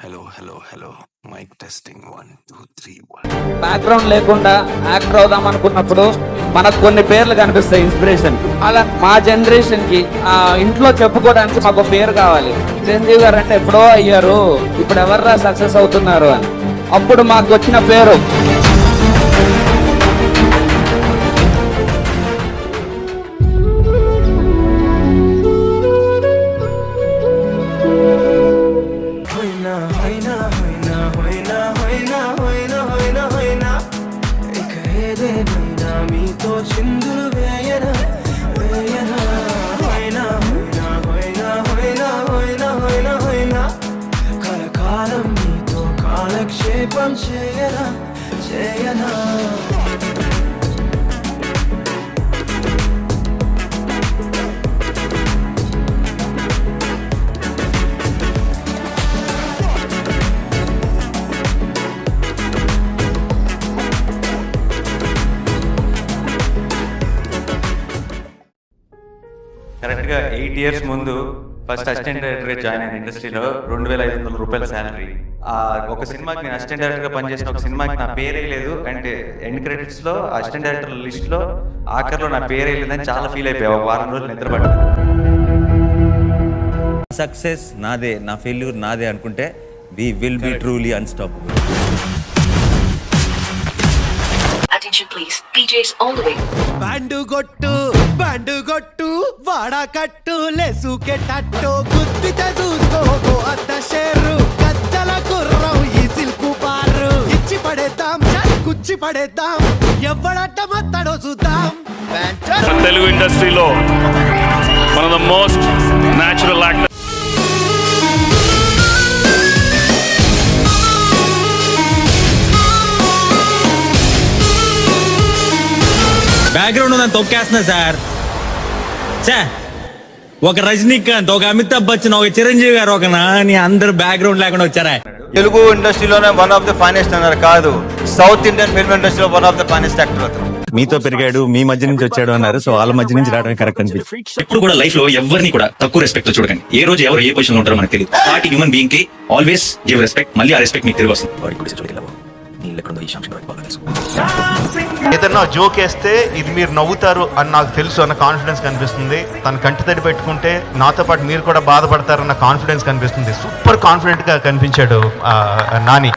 Hello mike testing 1 2 3 1. Background లేకుండా actor అవుదాం అనుకున్నప్పుడు మనకు కొన్ని పేర్లు కనిపిస్తాయి ఇన్స్పిరేషన్. అలా మా జనరేషన్ కి ఇంట్లో చెప్పుకోవడానికి మాకు పేరు కావాలి. చిరంజీవి గారు అంటే ఎప్పుడో అయ్యారు, ఇప్పుడు ఎవర్రా సక్సెస్ అవుతున్నారు అని. అప్పుడు మాకు వచ్చిన పేరు కలకాలం నీతో కాలక్షేపం చేయనా చేయనా. కరెక్ట్గా 8 years ముందు ఫస్ట్ అసిస్టెంట్ డైరెక్టర్గా జాయిన్ అయిన ఇండస్ట్రీలో 2,500 రూపాయల శాలరీ. ఒక సినిమాకి నేను అసిస్టెంట్ డైరెక్టర్గా పనిచేసిన ఒక సినిమాకి నా పేరే లేదు అంటే ఎండ్ క్రెడిట్స్లో అసిస్టెంట్ డైరెక్టర్ లిస్ట్లో ఆఖరిలో నా పేరే లేదని చాలా ఫీల్ అయిపోయావు. ఒక వారం రోజులు నిద్రపడ్డాను. సక్సెస్ నాదే, నా ఫెయిల్యూర్ నాదే అనుకుంటే we will be truly unstoppable. Attention please, PJs all the way. Band గొట్టు వాడకట్టు లేసుకెట్టట్టు గుద్దితే చూసుకో అత్త షేరు కచ్చల గుర్రం ఈ సిల్కు బారు ఇచ్చి పడేద్దాం కుచ్చి పడేద్దాం ఎవడట్ట మత్తడో చూద్దాం. తెలుగు ఇండస్ట్రీలో one of the most natural actor. Background ఉందని తొక్కేస్తున్నా సార్. ఒక రజనీకాంత్, ఒక అమితాబ్ బచ్చన్, ఒక చిరంజీవి గారు, ఒక నాని అందరు బ్యాక్గ్రౌండ్ లేకుండా వచ్చారా? తెలుగు ఇండస్ట్రీలోనే వన్ ఆఫ్ ద ఫైనెస్ట్ అన్నారు కాదు, సౌత్ ఇండియన్ ఫిల్మ్ ఇండస్ట్రీలో one of the finest actor అతను. మీతో పెరిగాడు, మీ మధ్య నుంచి వచ్చాడు అన్నారు. సో వాళ్ళ మధ్య నుంచి రావడానికి కరెక్ట్ అనిపించింది. ఎప్పుడు కూడా లైఫ్ లో ఎవరిని కూడా తక్కువ రెస్పెక్ట్ తో చూడకండి. ఏ రోజు ఎవరు ఏ పొజిషన్ లో ఉంటారో మనకు తెలియదు. సాటి హ్యూమన్ బీయింగ్ కి ఆల్వేస్ గివ్ రెస్పెక్ట్. మళ్ళీ ఆ రెస్పెక్ట్ మీకు తిరిగి వస్తుంది. ఏదన్నా జోక్ వేస్తే ఇది మీరు నవ్వుతారు అని నాకు తెలుసు అన్న కాన్ఫిడెన్స్ కనిపిస్తుంది. తన కంటి తడి పెట్టుకుంటే నాతో పాటు మీరు కూడా బాధపడతారన్న కాన్ఫిడెన్స్ కనిపిస్తుంది. సూపర్ కాన్ఫిడెంట్ గా కనిపించాడు నాని.